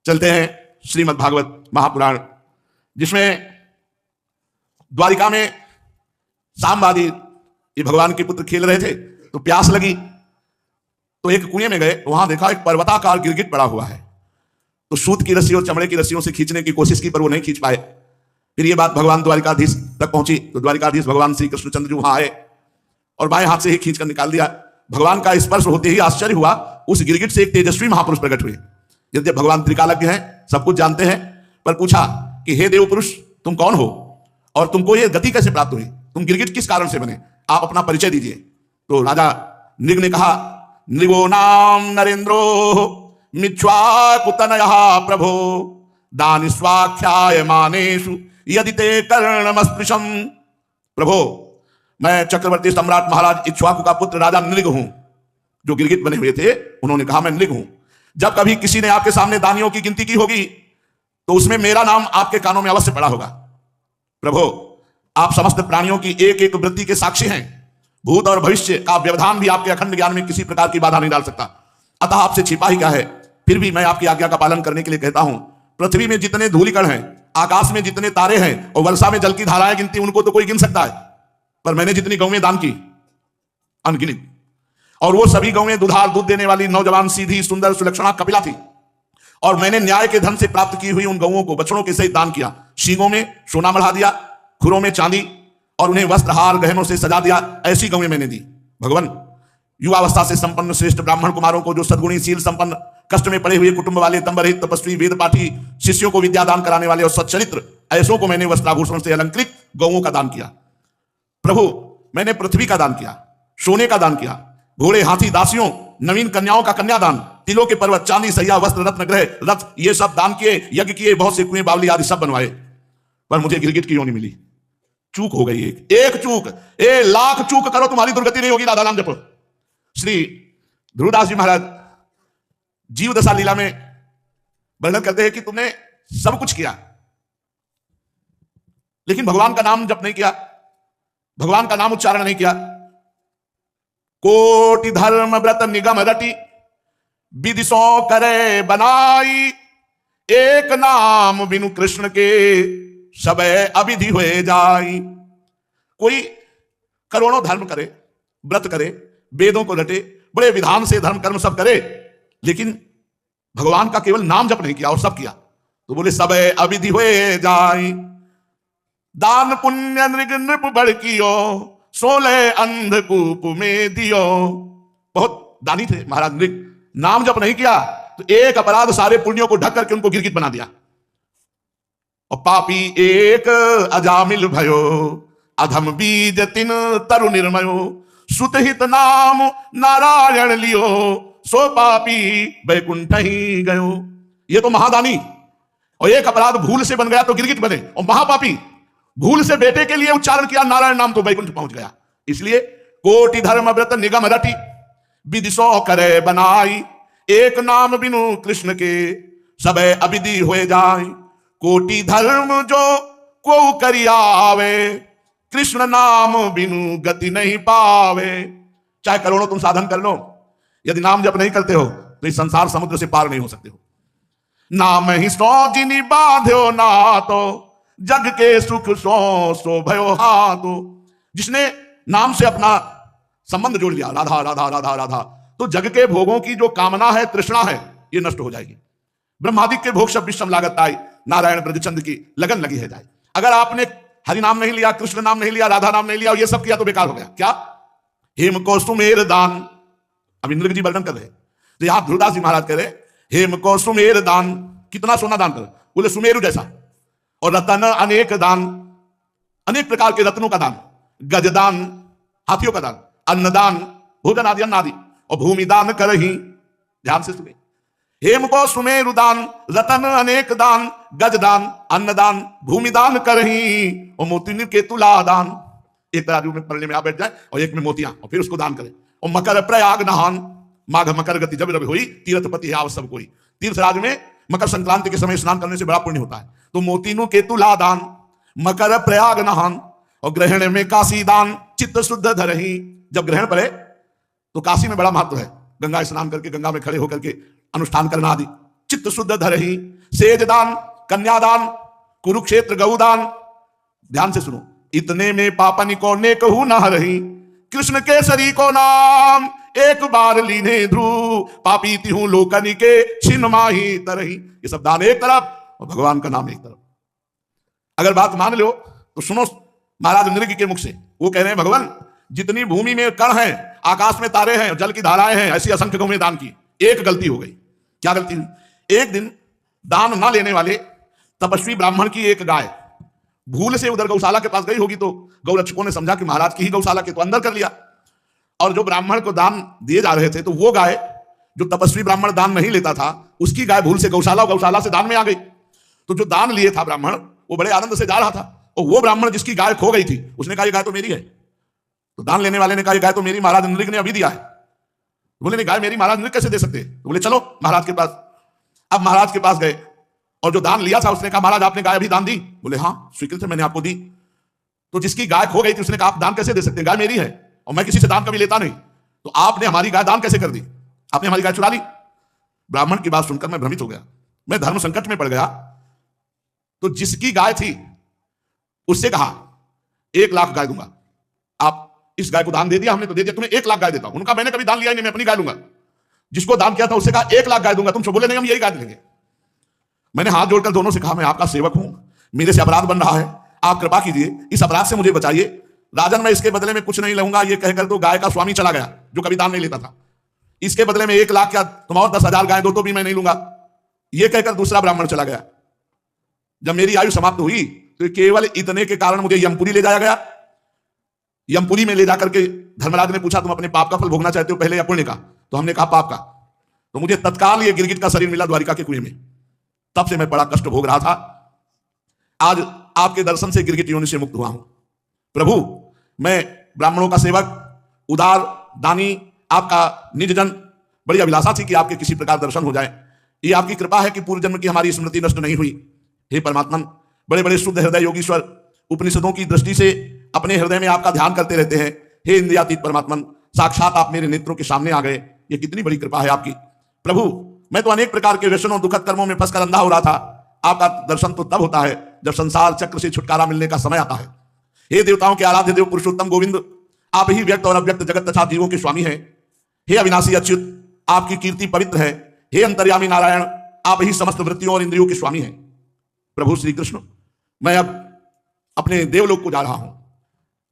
चलते हैं श्रीमद् भागवत महापुराण, जिसमें द्वारिका में सामवादी ये भगवान के पुत्र खेल रहे थे, तो प्यास लगी तो एक कुएं में गए। वहां देखा एक पर्वताकार गिरगिट पड़ा हुआ है, तो सूत की रस्सी और चमड़े की रस्सियों से खींचने की कोशिश की, पर वो नहीं खींच पाए। फिर ये बात भगवान द्वारिकाधीश तक पहुंची, तो द्वारिकाधीश भगवान श्री कृष्णचंद्र जी वहां आए और बाएं हाथ से ही खींचकर निकाल दिया। भगवान का स्पर्श होते ही आश्चर्य हुआ, उस गिरगिट से एक तेजस्वी महापुरुष प्रकट हुए। यद्यपि भगवान त्रिकालज्ञ हैं, सब कुछ जानते हैं, पर पूछा कि हे देव पुरुष, तुम कौन हो और तुमको ये गति कैसे प्राप्त हुई? तुम गिरगिट किस कारण से बने? आप अपना परिचय दीजिए। तो राजा नृग ने कहा, नृगो नाम नरेंद्रो मिच्छ्वाकुतनयः प्रभो दानि स्वाख्याय मानेषु यदि ते कर्णमस्पृशम। प्रभो, मैं चक्रवर्ती सम्राट महाराज इक्ष्वाकु का पुत्र राजा नृग हूं। जो गिरगिट बने हुए थे उन्होंने कहा, मैं नृग हूं। जब कभी किसी ने आपके सामने दानियों की गिनती की होगी तो उसमें मेरा नाम आपके कानों में अवश्य पड़ा होगा। प्रभो, आप समस्त प्राणियों की एक एक वृत्ति के साक्षी हैं। भूत और भविष्य का व्यवधान भी आपके अखंड ज्ञान में किसी प्रकार की बाधा नहीं डाल सकता। अतः आपसे छिपा ही क्या है, फिर भी मैं आपकी आज्ञा का पालन करने के लिए कहता हूं। पृथ्वी में जितने धूलिकण हैं, आकाश में जितने तारे हैं और वर्षा में जल की धाराएं गिनती, उनको तो कोई गिन सकता है, पर मैंने जितनी गौएं दान की अनगिनत, और वो सभी गौएं दुधार दूध देने वाली, नौजवान, सीधी, सुंदर, सुलक्षणा, कपिला थी। और मैंने न्याय के धन से प्राप्त की हुई उन गौओं को बछड़ों के सहित दान किया। सींगों में सोना बढ़ा दिया, खुरों में चांदी, और उन्हें वस्त्र हार गहनों से सजा दिया। ऐसी गौएं मैंने दी। भगवान, युवावस्था से संपन्न श्रेष्ठ ब्राह्मण कुमारों को, जो सद्गुणी, शील संपन्न, कष्ट में पड़े हुए कुटुंब वाले, तंबरहित, तपस्वी, वेद पाठी शिष्यों को विद्या दान कराने वाले और सच्चरित्र ऐसों को मैंने वस्त्राभूषण से अलंकृत गौओं का दान किया। प्रभु, मैंने पृथ्वी का दान किया, सोने का दान किया, घोड़े, हाथी, दासियों, नवीन कन्याओं का कन्यादान, तिलों के पर्वत, चांदी, सैया, वस्त्र, रत्न, ग्रह, रथ, ये सब दान किए, यज्ञ किए, बहुत से कुएं, बावली आदि सब बनवाए, पर मुझे गिरगिट की योनि मिली। चूक हो गई, एक चूक। लाख चूक करो तुम्हारी दुर्गति नहीं होगी। राधा नाम जपो। श्री ध्रुवदास जी महाराज जीव दशा लीला में वर्णन करते हैं कि तुमने सब कुछ किया, लेकिन भगवान का नाम जप नहीं किया, भगवान का नाम उच्चारण नहीं किया। कोटि धर्म व्रत निगम रटी विदिशो करे बनाई, एक नाम बिनु कृष्ण के सबे अविधि हुए जाई। कोई करोड़ों धर्म करे, व्रत करे, वेदों को रटे, बड़े विधान से धर्म कर्म सब करे, लेकिन भगवान का केवल नाम जप नहीं किया और सब किया, तो बोले सबे अविधि हुए जाई। दान पुण्य नृग नृप बढ़ कियो, 16 अंधकूप में दियो। बहुत दानी थे महाराज नृग। नाम जप नहीं किया तो एक अपराध सारे पुण्यों को ढक करके उनको गिरगिट बना दिया। और पापी एक अजामिल भयो, अधम बीज तिन तरु निर्मयो, सुतहित नाम नारायण लियो, सो पापी बैकुंठ ही गयो। ये तो महादानी, और एक अपराध भूल से बन गया तो गिरगिट बने, और महापापी भूल से बेटे के लिए उच्चारण किया नारायण नाम तो बैकुंठ पहुंच गया। इसलिए कोटि धर्म व्रत निगम रटी विदिशो करे बनाई, एक नाम बिनु कृष्ण के सबे अविधि हुए जाए। कोटि धर्म जो को करियावे, कृष्ण नाम बिनु गति नहीं पावे। चाहे करोड़ों तुम साधन कर लो, यदि नाम जप नहीं करते हो तो इस संसार समुद्र से पार नहीं हो सकते हो। नाम ही सो जिनी बांध्यो ना तो, जग के सुख सो भयो हाथो। जिसने नाम से अपना संबंध जोड़ लिया, राधा राधा राधा राधा, तो जग के भोगों की जो कामना है, तृष्णा है, ये नष्ट हो जाएगी। ब्रह्मादिक के भोग सब विषम लागत आई, नारायण ब्रजचंद्र की लगन लगी है जाए। अगर आपने हरि नाम नहीं लिया, कृष्ण नाम नहीं लिया, राधा नाम नहीं लिया, और ये सब किया तो बेकार हो गया। क्या? हेम को सुमेर दान, अब इंद्र जी वर्णन कर रहे, तो यहां ध्रुवदास जी महाराज कह रहे, हेम को सुमेर दान, कितना सोना दान कर, बोले सुमेरु जैसा। और रतन अनेक दान, अनेक प्रकार के रत्नों का दान, गजदान, हाथियों का दान, अन्नदान, भोजन आदि, अन्न आदि, और भूमि दान करही। ध्यान से सुने, हेम को सुमेरु दान, रतन अनेक दान, गजदान, अन्नदान, भूमि दान करही, और मोती के तुला दान। एक तराजू में पलने में आ बैठ जाए और एक में मोतियां, और फिर उसको दान करे। और मकर प्रयाग नहान, माघ मकर गति जब रवि हुई, तीर्थपति है आवश्यक कोई। तीर्थराज में मकर संक्रांति के समय स्नान करने से बड़ा पुण्य होता है। तो मोतीनु के तुला दान, मकर प्रयाग नहान, और ग्रहण में काशी दान, चित्त शुद्ध धरही। जब ग्रहण पड़े तो काशी में बड़ा महत्व है, गंगा स्नान करके गंगा में खड़े होकर के अनुष्ठान करना आदि। चित्त शुद्ध धरही, सेज दान, कन्यादान, कुरुक्षेत्र गौदान। ध्यान से सुनो, इतने में पापन को ने कहू न रही, कृष्ण के शरी को नाम एक बार लीने ध्रुव, पापी तिहू लोकनि के छिन्न माही तरही। ये सब दान एक तरफ और भगवान का नाम एक तरफ। अगर बात मान लो तो सुनो महाराज नृग के मुख से, वो कह रहे हैं भगवान जितनी भूमि में कण है, आकाश में तारे हैं, जल की धाराएं हैं, ऐसी असंख्य गौ में दान की। एक गलती हो गई। क्या गलती हुई? एक दिन दान ना लेने वाले तपस्वी ब्राह्मण की एक गाय भूल से उधर गौशाला के पास गई होगी, तो गौरक्षकों ने समझा कि महाराज की ही गौशाला के, तो अंदर कर लिया। और जो ब्राह्मण को दान दिए जा रहे थे, तो वो गाय जो तपस्वी ब्राह्मण दान नहीं लेता था, उसकी गाय भूल से गौशाला से दान में आ गई। तो जो दान लिए था ब्राह्मण, वो बड़े आनंद से जा रहा था, और वो ब्राह्मण जिसकी गाय खो गई थी, उसने कहा ये गाय तो मेरी है। तो दान लेने वाले ने कहा ये गाय तो मेरी, महाराज नृग ने अभी दिया है। तो बोले नहीं, गाय मेरी, महाराज नृग कैसे दे सकते? तो बोले चलो महाराज के पास। अब महाराज के पास गए, और जो दान लिया था उसने कहा महाराज आपने गाय अभी दान दी? बोले हाँ स्वीकृत है, मैंने आपको दी। तो जिसकी गाय खो गई थी उसने कहा आप दान कैसे दे सकते हैं, गाय मेरी है और मैं किसी से दान कभी लेता नहीं, तो आपने हमारी गाय दान कैसे कर दी? आपने हमारी गाय चुरा ली। ब्राह्मण की बात सुनकर मैं भ्रमित हो गया, मैं धर्म संकट में पड़ गया। तो जिसकी गाय थी उससे कहा 1 लाख गाय दूंगा, आप इस गाय को दान दे दिया हमने, तो दे दिया, तुम्हें 1 लाख गाय देता हूं। उनका मैंने कभी दान लिया ही नहीं, मैं अपनी गाय लूंगा। जिसको दान किया था उससे कहा 1 लाख गाय दूंगा, तुम बोले नहीं हम यही गाय लेंगे। मैंने हाथ जोड़कर दोनों से कहा मैं आपका सेवक हूं, मेरे से अपराध बन रहा है, आप कृपा कीजिए, इस अपराध से मुझे बचाइए। राजन मैं इसके बदले में कुछ नहीं लूंगा, ये कहकर तो गाय का स्वामी चला गया जो कभी दान नहीं लेता था। इसके बदले में 1 लाख क्या तुम और 10,000 गाय दो तो भी मैं नहीं लूंगा, ये कहकर दूसरा ब्राह्मण चला गया। जब मेरी आयु समाप्त हुई तो केवल इतने के कारण मुझे यमपुरी ले जाया गया। यमपुरी में ले जाकर के धर्मराज ने पूछा तुम अपने पाप का फल भोगना चाहते हो पहले या पुण्य का? तो हमने कहा पाप का। तो मुझे तत्काल ये गिरगिट का शरीर मिला द्वारिका के कुएं में। तब से मैं बड़ा कष्ट भोग रहा था। आज आपके दर्शन से गिरगिट योनि से मुक्त हुआ हूं। प्रभु मैं ब्राह्मणों का सेवक, उदार दानी, आपका निज जन, बड़ी अभिलाषा थी कि आपके किसी प्रकार दर्शन हो जाए। ये आपकी कृपा है कि पूर्व जन्म की हमारी स्मृति नष्ट नहीं हुई। हे परमात्मन, बड़े बड़े शुद्ध हृदय योगीश्वर उपनिषदों की दृष्टि से अपने हृदय में आपका ध्यान करते रहते हैं। हे इंद्रियातीत परमात्मन, साक्षात आप मेरे नेत्रों के सामने आ गए। ये कितनी बड़ी कृपा है आपकी। प्रभु मैं तो अनेक प्रकार के व्यसनों दुखद कर्मों में फंसकर अंधा हो रहा था। आपका दर्शन तो तब होता है जब संसार चक्र से छुटकारा मिलने का समय आता है। हे देवताओं के आराध्य देव पुरुषोत्तम गोविंद, आप ही व्यक्त और अव्यक्त जगत तथा जीवों के स्वामी हैं। हे अविनाशी अच्युत, आपकी कीर्ति पवित्र है। हे अंतर्यामी नारायण, आप ही समस्त वृत्तियों और इंद्रियों के स्वामी हैं। प्रभु श्री कृष्ण, मैं अब अपने देवलोक को जा रहा हूं,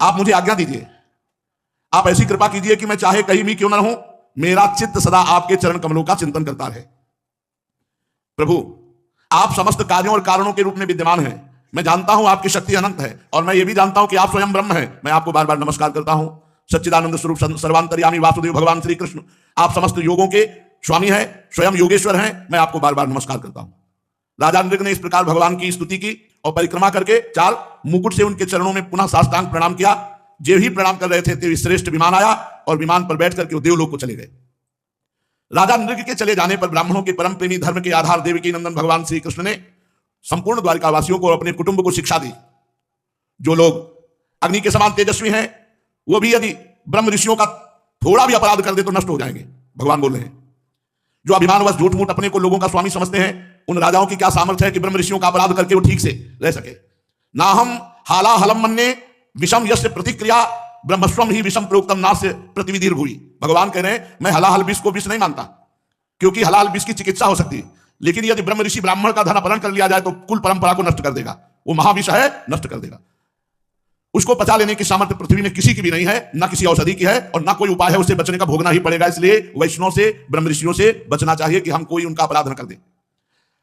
आप मुझे आज्ञा दीजिए। आप ऐसी कृपा कीजिए कि मैं चाहे कहीं भी क्यों न रहूं, मेरा चित्त सदा आपके चरण कमलों का चिंतन करता रहे। प्रभु आप समस्त कार्यों और कारणों के रूप में विद्यमान हैं। मैं जानता हूं आपकी शक्ति अनंत है, और मैं ये भी जानता हूं कि आप स्वयं ब्रह्म हैं। मैं आपको बार बार नमस्कार करता हूं। सच्चिदानंद स्वरूप सर्वांतर्यामी वासुदेव भगवान श्री कृष्ण, आप समस्त योगों के स्वामी हैं, स्वयं योगेश्वर हैं। मैं आपको बार बार नमस्कार करता हूं। राजा नृग ने इस प्रकार भगवान की स्तुति की और परिक्रमा करके 4 मुकुट से उनके चरणों में पुनः साष्टांग प्रणाम किया। जे ही प्रणाम कर रहे थे ते श्रेष्ठ विमान आया और विमान पर बैठ करके वो देवलोक को चले गए। राजा नृग के चले जाने पर ब्राह्मणों के परम प्रेमी, धर्म के आधार देवकी नंदन भगवान श्री कृष्ण ने संपूर्ण द्वारिकावासियों को और अपने कुटुंब को शिक्षा दी। जो लोग अग्नि के समान तेजस्वी हैं, वो भी यदि ब्रह्म ऋषियों का थोड़ा भी अपराध कर दे तो नष्ट हो जाएंगे। भगवान बोल रहे हैं, जो अभिमानवश झूठ मूठ अपने को लोगों का स्वामी समझते हैं, उन राजाओं की क्या सामर्थ्य है कि ब्रह्म ऋषियों का अपराध करके वो ठीक से रह सके। ना हम हाला हलम मन्ने विषम यस्य प्रतिक्रिया ब्रह्मस्वम ही विषम प्रोक्तम नास्य प्रतिविधि भूई। भगवान कह रहे हैं मैं हलाहल विष को विष नहीं मानता, क्योंकि हलाल विष की चिकित्सा हो सकती है, लेकिन यदि ब्रह्म ऋषि ब्राह्मण का धन अपहरण कर लिया जाए तो कुल परंपरा को नष्ट कर देगा। वो महाविष है, नष्ट कर देगा। उसको पचा लेने की सामर्थ्य पृथ्वी में किसी की भी नहीं है, ना किसी औषधि की है, और ना कोई उपाय है। उससे बचने का भोगना ही पड़ेगा। इसलिए वैष्णव से, ब्रह्म ऋषियों से बचना चाहिए कि हम कोई उनका अपराध न कर दे।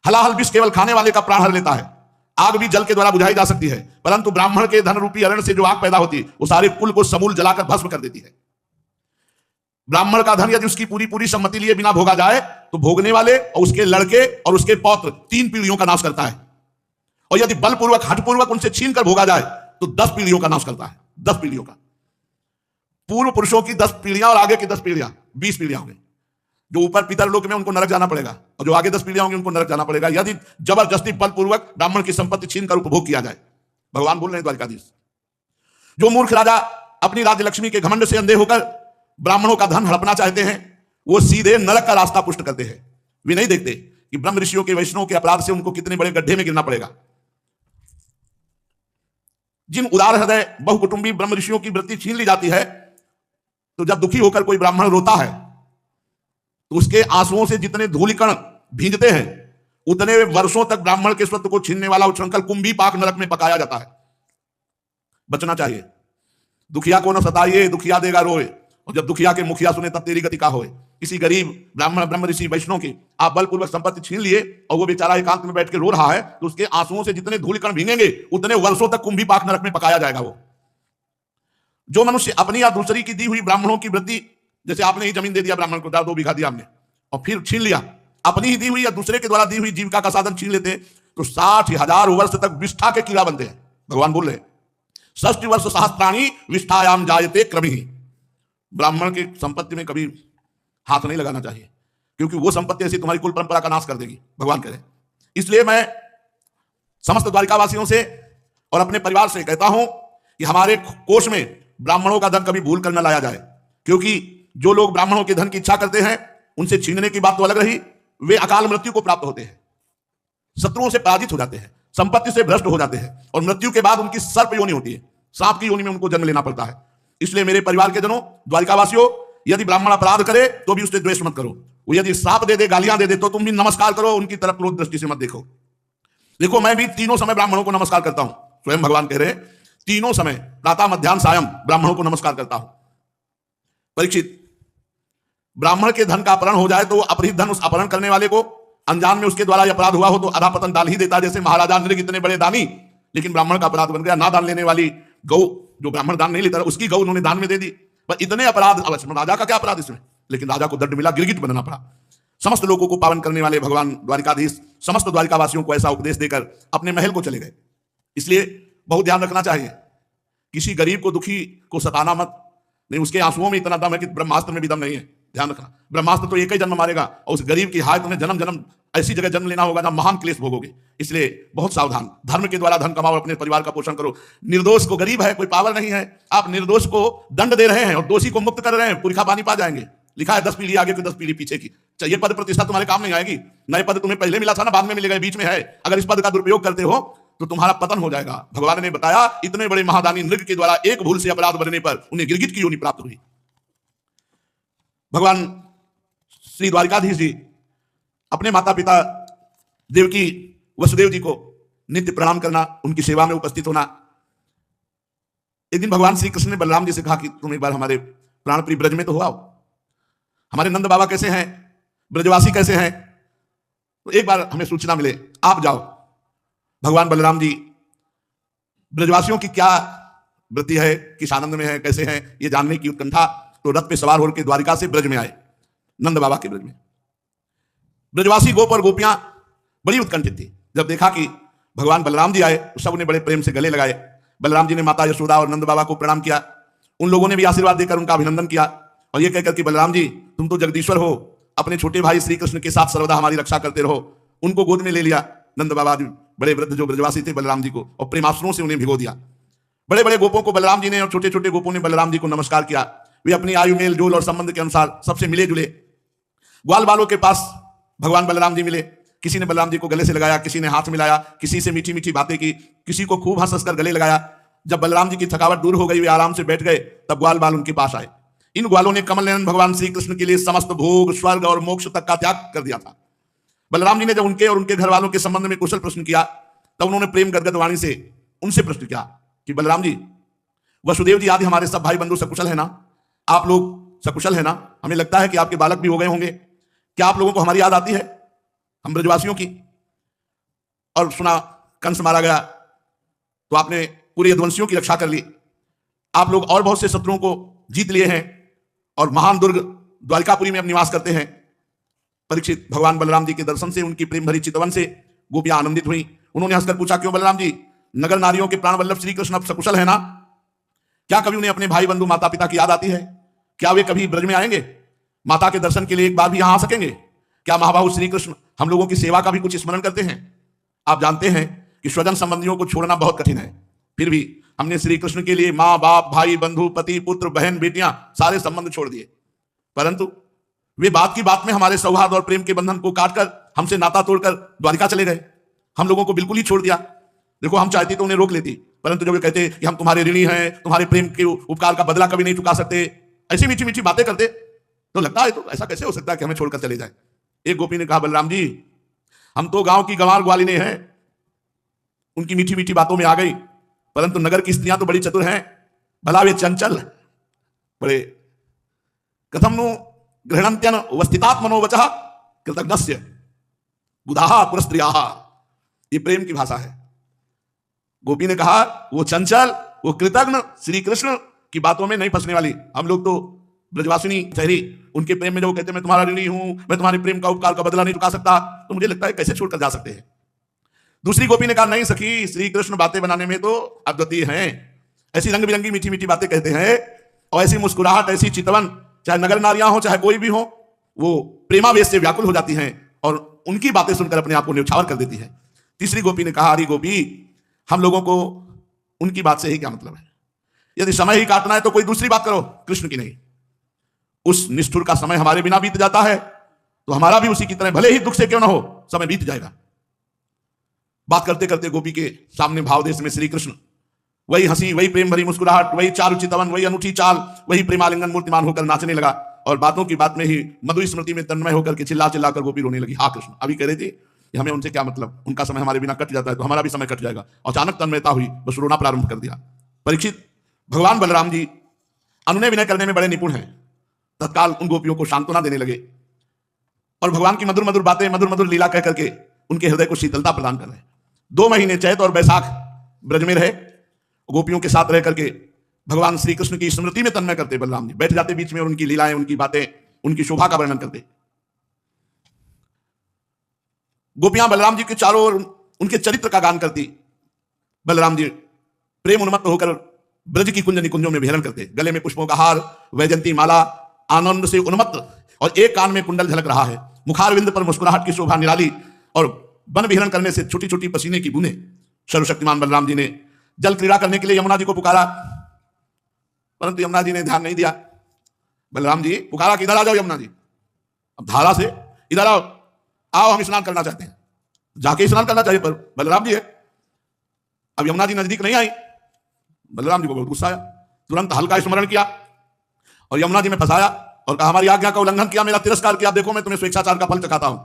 हलाहल विष केवल खाने वाले का प्राण हर लेता है। आग भी जल के द्वारा बुझाई जा सकती है, परंतु ब्राह्मण के धन रूपी अरण से जो आग पैदा होती है वो सारे कुल को समूल जलाकर भस्म कर देती है। ब्राह्मण का धन यदि उसकी पूरी पूरी सम्मति लिए बिना भोगा जाए तो भोगने वाले और उसके लड़के और उसके पौत्र 3 पीढ़ियों का नाश करता है, और यदि बलपूर्वक हठपूर्वक उनसे छीन कर भोगा जाए तो 10 पीढ़ियों का नाश करता है। 10 पीढ़ियों का, पूर्व पुरुषों की 10 पीढ़ियां और आगे की 10 पीढ़ियां, 20 पीढ़ियां होंगी। जो ऊपर पितर लोक में उनको नरक जाना पड़ेगा, और जो आगे 10 पीढ़ियां होंगी उनको नरक जाना पड़ेगा, यदि जबरदस्ती बलपूर्वक ब्राह्मण की संपत्ति छीनकर उपभोग किया जाए। भगवान बोल रहे हैं द्वारिकाधीश, जो मूर्ख राजा अपनी राज्य लक्ष्मी के घमंड से अंधे होकर ब्राह्मणों का धन हड़पना चाहते हैं, वो सीधे नरक का रास्ता पुष्ट करते हैं। वे नहीं देखते कि ब्रह्म ऋषियों के वैष्णव के अपराध से उनको कितने बड़े गड्ढे में गिरना पड़ेगा। जिन उदार हृदय बहुकुटुंबी ब्रह्म ऋषियों की वृत्ति छीन ली जाती है, तो जब दुखी होकर कोई ब्राह्मण रोता है तो उसके आंसुओं से जितने धूलिकण भींजते हैं उतने वर्षों तक ब्राह्मण के स्वत्व को छीनने वाला उच्छृंखल कुंभी पाक नरक में पकाया जाता है। बचना चाहिए। दुखिया को न सताइए, दुखिया देगा रोए, और जब दुखिया के मुखिया सुने तब तेरी गति का होए। किसी गरीब ब्राह्मण ब्रह्म ऋषि वैष्णव की आप बलपूर्वक संपत्ति छीन लिए और वो बेचारा एकांत में बैठ के रो रहा है, तो उसके आंसुओं से जितने धूलिकण भीगेंगे उतने वर्षों तक कुंभी पाक नरक में पकाया जाएगा। वो जो मनुष्य अपनी या दूसरी की दी हुई ब्राह्मणों की वृत्ति, जैसे आपने ही जमीन दे दिया ब्राह्मण को, 2 बीघा दिया हमने, और फिर छीन लिया, अपनी ही दी हुई या दूसरे के द्वारा दी हुई जीविका का साधन छीन लेते तो 60,000 वर्ष तक विष्ठा के कीड़ा बनते हैं। भगवान बोल रहे 60 वर्ष सहस्त्राणी विष्ठायाम जायते क्रमी। ब्राह्मण की संपत्ति में कभी हाथ नहीं लगाना चाहिए, क्योंकि वो संपत्ति ऐसी तुम्हारी कुल परंपरा का नाश कर देगी, भगवान कह रहे। इसलिए मैं समस्त द्वारिकावासियों से और अपने परिवार से कहता हूं कि हमारे कोष में ब्राह्मणों का धन कभी भूल कर न लाया जाए, क्योंकि जो लोग ब्राह्मणों के धन की इच्छा करते हैं उनसे छीनने की बात तो अलग रही, वे अकाल मृत्यु को प्राप्त होते हैं, शत्रुओं से पराजित हो जाते हैं, संपत्ति से भ्रष्ट हो जाते हैं, और मृत्यु के बाद उनकी सर्प योनि होती है, सांप की योनि में उनको जन्म लेना पड़ता है। इसलिए मेरे परिवार के जनों, द्वारिकावासियों, यदि ब्राह्मण अपराध करे तो भी उससे द्वेष मत करो। वो यदि श्राप दे दे, गालियां दे दे, तो तुम भी नमस्कार करो, उनकी तरफ क्रोध दृष्टि से मत देखो। देखो, मैं भी तीनों समय ब्राह्मणों को नमस्कार करता हूं। स्वयं भगवान कह रहे तीनों समय प्रातः मध्याह्न सायं ब्राह्मणों को नमस्कार करता हूं। परीक्षित, ब्राह्मण के धन का अपहरण हो जाए तो अपहृत धन उस अपहरण करने वाले को, अनजान में उसके द्वारा अपराध हुआ हो तो अधापतन डाल ही देता। जैसे महाराजा नृग इतने बड़े दानी, लेकिन ब्राह्मण का अपराध बन गया। ना दान लेने वाली गौ, जो ब्राह्मण दान नहीं लेता उसकी गौ उन्होंने दान में दे दी। पर इतने अपराध, राजा का क्या अपराध इसमें, लेकिन राजा को दंड मिला, गिरगिट बनना पड़ा। समस्त लोगों को पावन करने वाले भगवान द्वारिकाधीश समस्त द्वारिकावासियों को ऐसा उपदेश देकर अपने महल को चले गए। इसलिए बहुत ध्यान रखना चाहिए, किसी गरीब को, दुखी को सताना मत। नहीं, उसके आंसुओं में इतना दम है कि ब्रह्मास्त्र में भी दम नहीं है। ध्यान रखना, ब्रह्मास्त्र तो एक ही जन्म मारेगा, और उस गरीब की हाय तुम्हें जन्म जन्म ऐसी जगह जन्म लेना होगा जहां महान क्लेश भोगोगे। इसलिए बहुत सावधान, धर्म के द्वारा धन कमाओ और अपने परिवार का पोषण करो। निर्दोष को, गरीब है, कोई पावर नहीं है, आप निर्दोष को दंड दे रहे हैं और दोषी को मुक्त कर रहे हैं, पुरखा पानी पा जाएंगे। लिखा है 10 पीढ़ी आगे की 10 पीढ़ी पीछे की। चाहिए पद प्रतिष्ठा तुम्हारे काम नहीं आएगी। नए पद तुम्हें पहले मिला था ना, बाद में मिलेगा, बीच में है। अगर इस पद का दुरुपयोग करते हो तो तुम्हारा पतन हो जाएगा। भगवान ने बताया, इतने बड़े महादानी नृग के द्वारा एक भूल से अपराध बनने पर उन्हें गिरगिट की योनि प्राप्त हुई। भगवान श्री द्वारिकाधीश जी अपने माता पिता देवकी वसुदेव जी को नित्य प्रणाम करना, उनकी सेवा में उपस्थित होना। एक दिन भगवान श्री कृष्ण ने बलराम जी से कहा कि तुम एक बार हमारे प्राणप्रिय ब्रज में तो हो आओ। हमारे नंद बाबा कैसे हैं, ब्रजवासी कैसे हैं, तो एक बार हमें सूचना मिले, आप जाओ। भगवान बलराम जी ब्रजवासियों की क्या वृत्ति है, किस आनंद में है, कैसे हैं, ये जानने की उत्कंठा, तो रथ पे सवार होकर द्वारिका से ब्रज में आए, नंद बाबा के ब्रज में। ब्रजवासी गोप और गोपियां बड़ी उत्कंठित थी। जब देखा कि भगवान बलराम जी आए तो सब उन्हें बड़े प्रेम से गले लगाए। बलराम जी ने माता यशोदा और नंद बाबा को प्रणाम किया। उन लोगों ने भी आशीर्वाद देकर उनका अभिनंदन किया और यह कहकर कि बलराम जी तुम तो जगदीश्वर हो, अपने छोटे भाई श्री कृष्ण के साथ सर्वदा हमारी रक्षा करते रहो। उनको गोद में ले लिया। नंद बाबा बड़े वृद्ध जो ब्रजवासी थे बलराम जी को, और प्रेमाश्रुओं से उन्हें भिगो दिया। बड़े बड़े गोपों को बलराम जी ने और छोटे छोटे गोपों ने बलराम जी को नमस्कार किया। वे अपनी आयु, मेल जोल और संबंध के अनुसार सबसे मिले जुले। ग्वाल बालों के पास भगवान बलराम जी मिले। किसी ने बलराम जी को गले से लगाया, किसी ने हाथ मिलाया, किसी से मीठी मीठी बातें की, किसी को खूब हंस कर गले लगाया। जब बलराम जी की थकावट दूर हो गई, वे आराम से बैठ गए, तब ग्वाल बाल उनके पास आए। इन ग्वालों ने कमल नयन भगवान श्री कृष्ण के लिए समस्त भोग, स्वर्ग और मोक्ष तक का त्याग कर दिया था। बलराम जी ने जब उनके और उनके घर वालों के संबंध में कुशल प्रश्न किया, तब उन्होंने प्रेम गदगद वाणी से उनसे प्रश्न किया कि बलराम जी, वसुदेव जी आदि हमारे सब भाई बंधु सकुशल है ना? आप लोग सकुशल है ना? हमें लगता है कि आपके बालक भी हो गए होंगे। क्या आप लोगों को हमारी याद आती है, हम ब्रजवासियों की? और सुना कंस मारा गया तो आपने पूरे यदुवंशियों की रक्षा कर ली। आप लोग और बहुत से शत्रुओं को जीत लिए हैं और महान दुर्ग द्वारिकापुरी में अब निवास करते हैं। परीक्षित, भगवान बलराम जी के दर्शन से, उनकी प्रेम भरी चितवन से गोपियां आनंदित हुई। उन्होंने हंसकर पूछा, क्यों बलराम जी, नगर नारियों के प्राण वल्लभ श्री कृष्ण अब सकुशल है ना? क्या कभी उन्हें अपने भाई बंधु माता पिता की याद आती है? क्या वे कभी ब्रज में आएंगे? माता के दर्शन के लिए एक बार भी यहां आ सकेंगे? क्या महाबाहु श्री कृष्ण हम लोगों की सेवा का भी कुछ स्मरण करते हैं? आप जानते हैं कि स्वजन संबंधियों को छोड़ना बहुत कठिन है, फिर भी हमने श्री कृष्ण के लिए माँ बाप, भाई बंधु, पति पुत्र, बहन बेटियां सारे संबंध छोड़ दिए, परंतु वे बात की बात में हमारे सौहार्द और प्रेम के बंधन को काटकर हमसे नाता तोड़कर द्वारिका चले गए। हम लोगों को बिल्कुल ही छोड़ दिया। देखो, हम चाहती तो उन्हें रोक लेती, परंतु जब वे कहते कि हम तुम्हारे ऋणी हैं, तुम्हारे प्रेम के उपकार का बदला कभी नहीं चुका सकते, ऐसी मीठी मीठी बातें करते, तो लगता है तो ऐसा कैसे हो सकता है कि हमें छोड़कर चले जाए। एक गोपी ने कहा, बलराम जी, हम तो गांव की गंवार ग्वालिने हैं, उनकी मीठी मीठी बातों में आ गई, परंतु नगर की स्त्रियां तो बड़ी चतुर हैं, भला वे चंचल बड़े कथम नु गृहणंत्यन वस्थितात्मनो वचः कृतज्ञस्य बुधाः पुरस्त्रियाः। ये प्रेम की भाषा है। गोपी ने कहा, वो चंचल, वो कृतज्ञ, श्री कृष्ण की बातों में नहीं फंसने वाली। हम लोग तो ब्रजवासिनी ठहरी, उनके प्रेम में जो कहते मैं तुम्हारा ऋणी हूं, मैं तुम्हारे प्रेम का उपकार का बदला नहीं चुका सकता, तो मुझे लगता है कैसे छोड़कर जा सकते हैं। दूसरी गोपी ने कहा, नहीं सखी, श्री कृष्ण बातें बनाने में तो अद्वितीय हैं, ऐसी रंग बिरंगी मीठी मीठी बातें कहते हैं, और ऐसी मुस्कुराहट, ऐसी चितवन, चाहे नगर नारियां हो चाहे कोई भी हो, वो प्रेमावेश से व्याकुल हो जाती हैं और उनकी बातें सुनकर अपने आप को न्यौछावर कर देती है। तीसरी गोपी ने कहा, अरे गोपी, हम लोगों को उनकी बात से ही क्या मतलब है? यदि समय ही काटना है तो कोई दूसरी बात करो, कृष्ण की नहीं। उस निष्ठुर का समय हमारे बिना बीत जाता है तो हमारा भी उसी की तरह, भले ही दुख से क्यों ना हो, समय बीत जाएगा। बात करते करते गोपी के सामने भावदेश में श्री कृष्ण, वही हंसी, वही प्रेम भरी मुस्कुराहट, वही चारु चितवन, वही अनूठी चाल, वही प्रेमालिंगन मूर्तिमान होकर नाचने लगा और बातों की बात में ही मधुर स्मृति में तन्मय होकर के चिल्ला चिल्ला कर गोपी रोने लगी। हाँ कृष्ण, अभी कह रहे थे कि हमें उनसे क्या मतलब, उनका समय हमारे बिना कट जाता है तो हमारा भी समय कट जाएगा। अचानक तन्मयता हुई, बस रोना प्रारंभ कर दिया। परीक्षित, भगवान बलराम जी अनुनय विनय करने में बड़े निपुण हैं। तत्काल उन गोपियों को सांत्वना देने लगे और भगवान की मधुर मधुर बातें, मधुर मधुर लीला कह करके उनके हृदय को शीतलता प्रदान कर रहे हैं। 2 महीने चैत और बैसाख ब्रज में रहे, गोपियों के साथ रह करके भगवान श्री कृष्ण की स्मृति में तन्मय करते बलराम जी, बैठ जाते बीच में और उनकी लीलाएं, उनकी बातें, उनकी शोभा का वर्णन करते। गोपियां बलराम जी के चारों ओर उनके चरित्र का गान करती। बलराम जी प्रेम उन्मत्त होकर ब्रज की कुंज निकुंजों में विहरण करते, गले में पुष्पों का हार, वैजंती माला, आनंद से उन्मत्त, और एक कान में कुंडल झलक रहा है, मुखारविंद पर मुस्कुराहट की शोभा निराली, और वन विहरण करने से छोटी छोटी पसीने की बूंदें। सर्वशक्तिमान बलराम जी ने जल क्रीड़ा करने के लिए यमुना जी को पुकारा, परंतु यमुना जी ने ध्यान नहीं दिया। बलराम जी पुकारा कि इधर आ जाओ यमुना जी, अब धारा से इधर आओ, आओ हम स्नान करना चाहते हैं। जाके स्नान करना चाहिए पर बलराम जी है। अब यमुना जी नजदीक नहीं आई, बलराम जी को बहुत गुस्सा आया, तुरंत हल्का स्मरण किया और यमुना जी में फंसाया और कहा, हमारी आज्ञा का उल्लंघन किया, मेरा तिरस्कार किया, देखो मैं तुम्हें स्वेच्छाचार का फल चखाता हूं।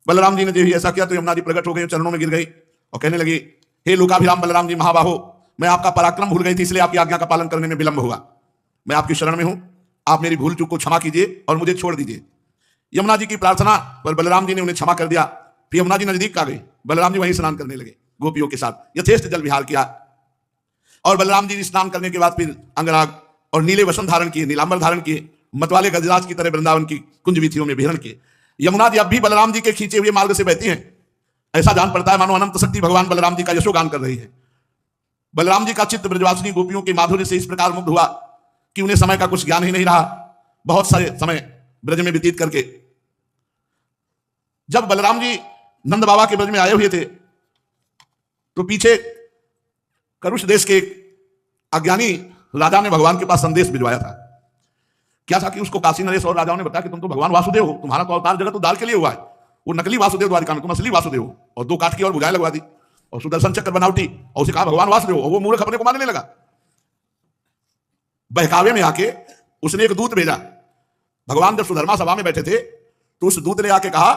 बलराम जी ने जब ऐसा किया तो यमुना जी प्रकट हो गई, चरणों में गिर गई और कहने लगी, हे लोकाभिराम बलराम जी महाबाहो, मैं आपका पराक्रम भूल गई थी, इसलिए आपकी आज्ञा का पालन करने में विलंब हुआ। मैं आपकी शरण में हूं, आप मेरी भूल चूक को क्षमा कीजिए और मुझे छोड़ दीजिए। यमुना जी की प्रार्थना पर बलराम जी ने उन्हें क्षमा कर दिया। फिर यमुना जी नजदीक आ गई, बलराम जी वहीं स्नान करने लगे, गोपियों के साथ यथेष्ट जल विहार किया। और बलराम जी स्नान करने के बाद फिर अंगराग और नीले वसन धारण किए, नीलांबर धारण किए, मतवाले गजराज की तरह वृंदावन की कुंज वीथियों में विहरण किए। यमुना जी अब भी बलराम जी के खींचे हुए मार्ग से बहती हैं, ऐसा जान पड़ता है मानो अनंत शक्ति भगवान बलराम जी का यशोगान कर रही है। बलराम जी का चित्त ब्रजवासिनी गोपियों के माधुर्य से इस प्रकार मुग्ध हुआ कि उन्हें समय का कुछ ज्ञान ही नहीं रहा। बहुत सारे समय ब्रज में व्यतीत करके जब बलराम जी नंद बाबा के ब्रज में आए हुए थे तो पीछे करुष देश के एक अज्ञानी राजा ने भगवान के पास संदेश भिजवाया था। क्या था कि उसको काशी नरेश और राजाओं ने बताया कि तुम तो भगवान वासुदेव हो, तुम्हारा तो अवतार जगत उद्धार के लिए हुआ है। वो नकली वासुदेव द्वारिका में, तुम असली वासुदेव हो। और 2 काठ की और भुजाएं लगवा दी और सुदर्शन चक्र बनावटी, और उसे कहा भगवान वासुदेव हो, और वो मूर्ख अपने को मानने लगा। बहकावे में आके उसने एक दूत भेजा। भगवान जब सुधर्मा सभा में बैठे थे तो उस दूत ने आके कहा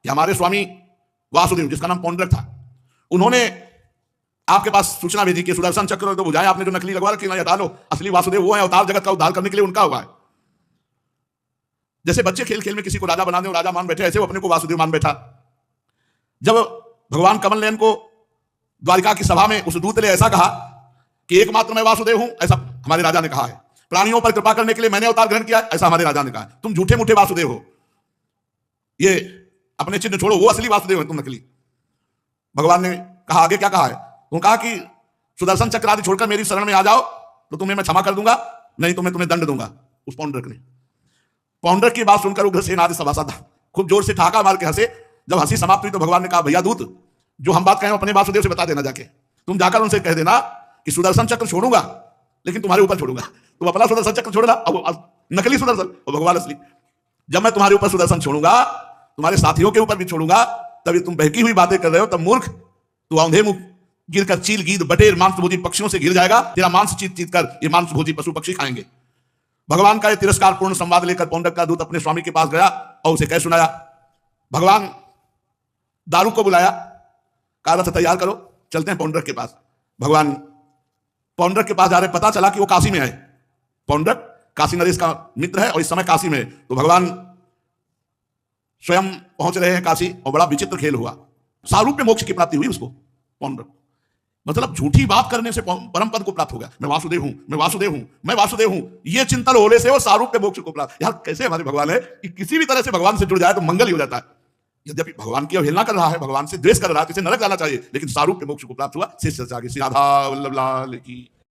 कि हमारे स्वामी वासुदेव, जिसका नाम पौंड्रक था, उन्होंने आपके पास सूचना भेजी कि सुदर्शन चक्र और 2 भुजाएं आपने जो नकली लगवा रखी ना, हटा लो, असली वासुदेव वो है, अवतार जगत का उद्धार करने के लिए उनका हुआ है। जैसे बच्चे खेल खेल में किसी को राजा बना दे और राजा मान बैठे, ऐसे वो अपने को वासुदेव मान बैठा। जब भगवान कमल नयन को द्वारिका की सभा में उस दूत ने ऐसा कहा कि एकमात्र मैं वासुदेव हूं, ऐसा हमारे राजा ने कहा है, प्राणियों पर कृपा करने के लिए मैंने अवतार ग्रहण किया, ऐसा हमारे राजा ने कहा, तुम झूठे मूठे वासुदेव हो, ये अपने चिन्ह छोड़ो, वो असली वासुदेव है, तुम नकली। भगवान ने कहा, आगे क्या कहा है? तुम कहा कि सुदर्शन चक्र आदि छोड़कर मेरी शरण में आ जाओ तो तुम्हें मैं क्षमा कर दूंगा, नहीं तो मैं तुम्हें दंड दूंगा। उस पौंड्रक ने, पौंड्रक की बात सुनकर उग्रसेन आदि सभासद खूब जोर से ठाका मार के हंसे। जब हंसी समाप्त हुई तो भगवान ने कहा, भैया दूत, जो हम बात कहें अपने वासुदेव से बता देना, जाके तुम जाकर उनसे कह देना कि सुदर्शन चक्र छोड़ूंगा लेकिन तुम्हारे ऊपर छोड़ूंगा, तुम अपना सुदर्शन चक्र छोड़ना, अब नकली सुदर्शन और भगवान असली। जब मैं तुम्हारे ऊपर सुदर्शन छोड़ूंगा, तुम्हारे साथियों के ऊपर भी छोड़ूंगा, तभी तुम बहकी हुई बातें कर रहे हो। तब मूर्ख, तू औंधे मुख गिरकर चील, गीद, बटेर, मांसभोजी पक्षियों से गिर जाएगा। तेरा मांस चीत चीत कर ये मांसभोजी पशु पक्षी खाएंगे। भगवान का ये तिरस्कारपूर्ण संवाद लेकर पौंड्रक का दूत अपने स्वामी के पास गया और उसे कह सुनाया। भगवान दारू को बुलाया, कहा रथ तैयार करो, चलते हैं पौंड्रक के पास। भगवान पौंड्रक के पास जा रहे, पता चला कि वो काशी में है। पौंड्रक काशी नरेश का मित्र है और इस समय काशी में है। तो भगवान स्वयं पहुंच रहे हैं काशी और बड़ा विचित्र खेल हुआ। सारूप्य मोक्ष की प्राप्ति हुई उसको, पौंड्रक। मतलब झूठी बात करने से परम पद को प्राप्त हो गया। मैं वासुदेव हूं, मैं वासुदेव हूं, मैं वासुदेव हूं, ये चिंतन होने से वो सारूप्य मोक्ष को प्राप्त। यार कैसे हमारे भगवान है कि किसी भी तरह से भगवान से जुड़ जाए तो मंगल ही हो जाता है। यद्यपि भगवान की अवहेलना कर रहा है, भगवान से द्वेष कर रहा है, इसे नरक जाना चाहिए, लेकिन सारूप्य मोक्ष को प्राप्त हुआ। शेष चर्चा की श्री राधा वल्लभ लाल की।